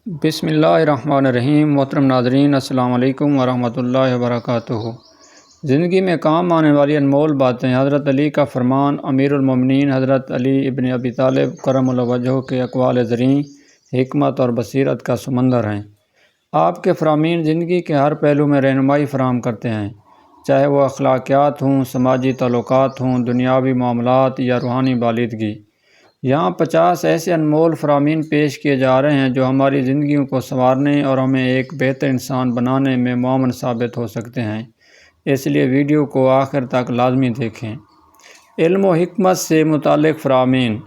بسم اللہ الرحمن الرحیم۔ محترم ناظرین، السلام علیکم ورحمۃ اللہ وبرکاتہ۔ زندگی میں کام آنے والی انمول باتیں حضرت علی کا فرمان، امیر المومنین حضرت علی ابن ابی طالب کرم اللہ وجہہ کے اقوال زریں حکمت اور بصیرت کا سمندر ہیں۔ آپ کے فرامین زندگی کے ہر پہلو میں رہنمائی فراہم کرتے ہیں، چاہے وہ اخلاقیات ہوں، سماجی تعلقات ہوں، دنیاوی معاملات یا روحانی بالیدگی۔ یہاں 50 ایسے انمول فرامین پیش کیے جا رہے ہیں جو ہماری زندگیوں کو سنوارنے اور ہمیں ایک بہتر انسان بنانے میں معاون ثابت ہو سکتے ہیں، اس لیے ویڈیو کو آخر تک لازمی دیکھیں۔ علم و حکمت سے متعلق فرامین۔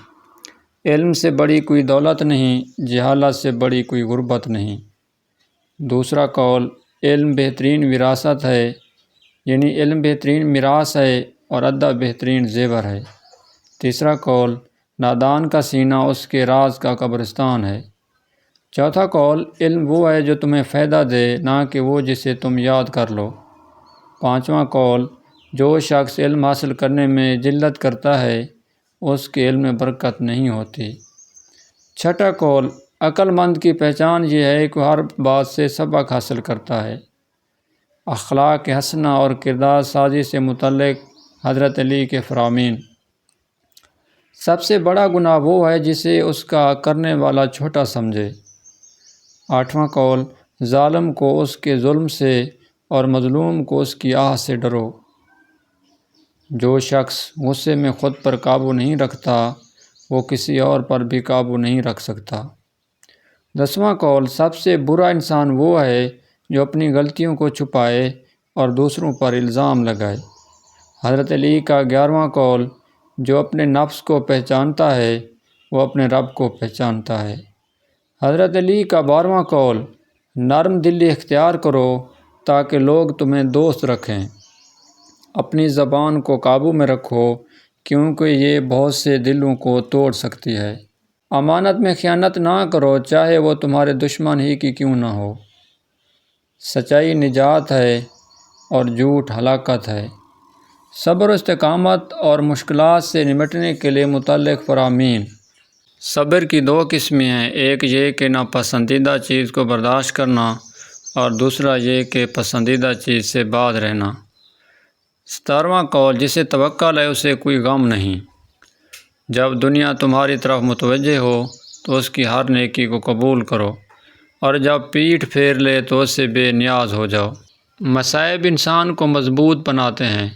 علم سے بڑی کوئی دولت نہیں، جہالت سے بڑی کوئی غربت نہیں۔ دوسرا قول، علم بہترین وراثت ہے، یعنی علم بہترین میراث ہے اور ادب بہترین زیور ہے۔ تیسرا قول، نادان کا سینہ اس کے راز کا قبرستان ہے۔ چوتھا قول، علم وہ ہے جو تمہیں فائدہ دے، نہ کہ وہ جسے تم یاد کر لو۔ پانچواں قول، جو شخص علم حاصل کرنے میں جلد کرتا ہے اس کے علم میں برکت نہیں ہوتی۔ چھٹا قول، عقل مند کی پہچان یہ ہے کہ ہر بات سے سبق حاصل کرتا ہے۔ اخلاق حسنہ اور کردار سازی سے متعلق حضرت علی کے فرامین۔ سب سے بڑا گناہ وہ ہے جسے اس کا کرنے والا چھوٹا سمجھے۔ آٹھواں قول، ظالم کو اس کے ظلم سے اور مظلوم کو اس کی آہ سے ڈرو۔ جو شخص غصے میں خود پر قابو نہیں رکھتا وہ کسی اور پر بھی قابو نہیں رکھ سکتا۔ 10واں قول، سب سے برا انسان وہ ہے جو اپنی غلطیوں کو چھپائے اور دوسروں پر الزام لگائے۔ حضرت علی کا 11واں قول، جو اپنے نفس کو پہچانتا ہے وہ اپنے رب کو پہچانتا ہے۔ حضرت علی کا 12واں قول، نرم دلی اختیار کرو تاکہ لوگ تمہیں دوست رکھیں۔ اپنی زبان کو قابو میں رکھو کیونکہ یہ بہت سے دلوں کو توڑ سکتی ہے۔ امانت میں خیانت نہ کرو چاہے وہ تمہارے دشمن ہی کی کیوں نہ ہو۔ سچائی نجات ہے اور جھوٹ ہلاکت ہے۔ صبر و استقامت اور مشکلات سے نمٹنے کے لیے متعلق فرامین۔ صبر کی 2 قسمیں ہیں، ایک یہ کہ ناپسندیدہ چیز کو برداشت کرنا اور دوسرا یہ کہ پسندیدہ چیز سے باز رہنا۔ 17واں قول، جسے توکل ہے اسے کوئی غم نہیں۔ جب دنیا تمہاری طرف متوجہ ہو تو اس کی ہر نیکی کو قبول کرو، اور جب پیٹھ پھیر لے تو اس سے بے نیاز ہو جاؤ۔ مصائب انسان کو مضبوط بناتے ہیں۔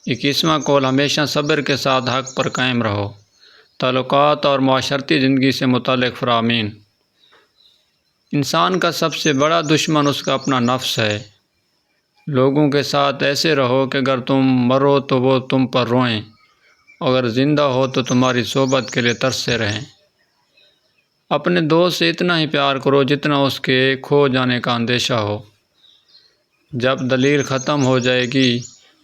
21واں قول، ہمیشہ صبر کے ساتھ حق پر قائم رہو۔ تعلقات اور معاشرتی زندگی سے متعلق فرامین۔ انسان کا سب سے بڑا دشمن اس کا اپنا نفس ہے۔ لوگوں کے ساتھ ایسے رہو کہ اگر تم مرو تو وہ تم پر روئیں، اگر زندہ ہو تو تمہاری صحبت کے لیے ترسے رہیں۔ اپنے دوست سے اتنا ہی پیار کرو جتنا اس کے کھو جانے کا اندیشہ ہو۔ جب دلیل ختم ہو جائے گی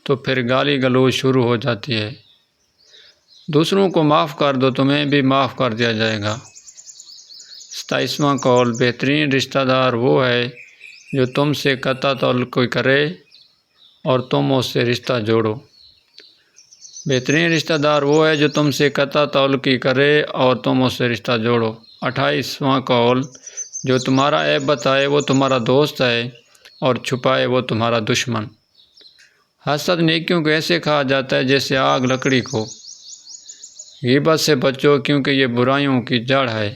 تو پھر گالی گلوچ شروع ہو جاتی ہے۔ دوسروں کو معاف کر دو، تمہیں بھی معاف کر دیا جائے گا۔ 27واں قول، بہترین رشتہ دار وہ ہے جو تم سے قطع تعلق کرے اور تم اس سے رشتہ جوڑو۔ بہترین رشتہ دار وہ ہے جو تم سے قطع تعلق کرے اور تم اس سے رشتہ جوڑو۔ 28واں قول، جو تمہارا عیب بتائے وہ تمہارا دوست ہے اور چھپائے وہ تمہارا دشمن۔ حسد نیکیوں کو ایسے کھا جاتا ہے جیسے آگ لکڑی کو۔ غیبت سے بچو کیونکہ یہ برائیوں کی جڑ ہے۔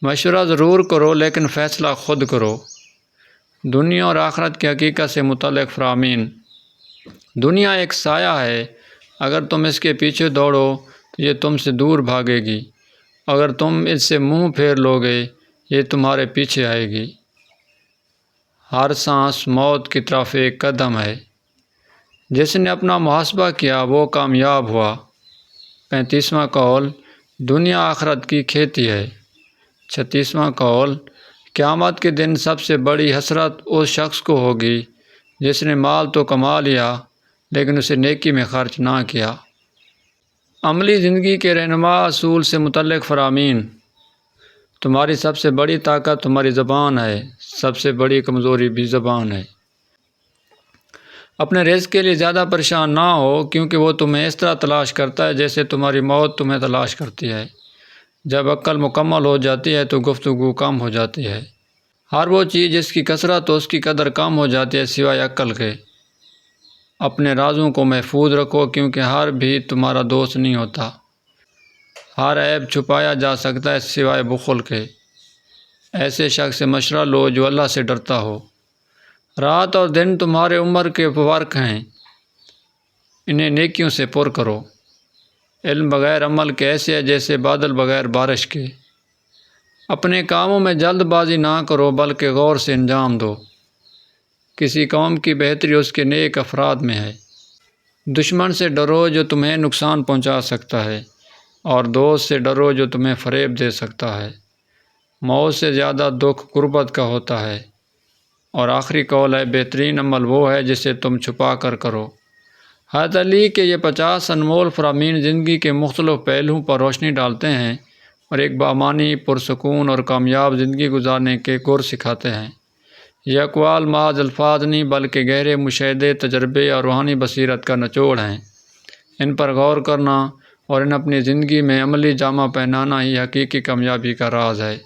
مشورہ ضرور کرو لیکن فیصلہ خود کرو۔ دنیا اور آخرت کی حقیقت سے متعلق فرامین۔ دنیا ایک سایہ ہے، اگر تم اس کے پیچھے دوڑو تو یہ تم سے دور بھاگے گی، اگر تم اس سے منہ پھیر لوگے یہ تمہارے پیچھے آئے گی۔ ہر سانس موت کی طرف ایک قدم ہے۔ جس نے اپنا محاسبہ کیا وہ کامیاب ہوا۔ 35واں قول، دنیا آخرت کی کھیتی ہے۔ 36واں قول، قیامت کے دن سب سے بڑی حسرت اس شخص کو ہوگی جس نے مال تو کما لیا لیکن اسے نیکی میں خرچ نہ کیا۔ عملی زندگی کے رہنما اصول سے متعلق فرامین۔ تمہاری سب سے بڑی طاقت تمہاری زبان ہے، سب سے بڑی کمزوری بھی زبان ہے۔ اپنے رزق کے لیے زیادہ پریشان نہ ہو کیونکہ وہ تمہیں اس طرح تلاش کرتا ہے جیسے تمہاری موت تمہیں تلاش کرتی ہے۔ جب عقل مکمل ہو جاتی ہے تو گفتگو کم ہو جاتی ہے۔ ہر وہ چیز جس کی کثرت ہو اس کی قدر کم ہو جاتی ہے سوائے عقل کے۔ اپنے رازوں کو محفوظ رکھو کیونکہ ہر بھی تمہارا دوست نہیں ہوتا۔ ہر عیب چھپایا جا سکتا ہے سوائے بخل کے۔ ایسے شخص سے مشورہ لو جو اللہ سے ڈرتا ہو۔ رات اور دن تمہارے عمر کے فرق ہیں، انہیں نیکیوں سے پر کرو۔ علم بغیر عمل کے ایسے ہے جیسے بادل بغیر بارش کے۔ اپنے کاموں میں جلد بازی نہ کرو بلکہ غور سے انجام دو۔ کسی قوم کی بہتری اس کے نیک افراد میں ہے۔ دشمن سے ڈرو جو تمہیں نقصان پہنچا سکتا ہے، اور دوست سے ڈرو جو تمہیں فریب دے سکتا ہے۔ موت سے زیادہ دکھ غربت کا ہوتا ہے۔ اور آخری قول ہے، بہترین عمل وہ ہے جسے تم چھپا کر کرو۔ حضرت علی کے یہ 50 انمول فرامین زندگی کے مختلف پہلوؤں پر روشنی ڈالتے ہیں اور ایک بامانی، پرسکون اور کامیاب زندگی گزارنے کے گر سکھاتے ہیں۔ یہ اقوال محض الفاظ نہیں بلکہ گہرے مشاہدے، تجربے اور روحانی بصیرت کا نچوڑ ہیں۔ ان پر غور کرنا اور ان اپنی زندگی میں عملی جامہ پہنانا ہی حقیقی کامیابی کا راز ہے۔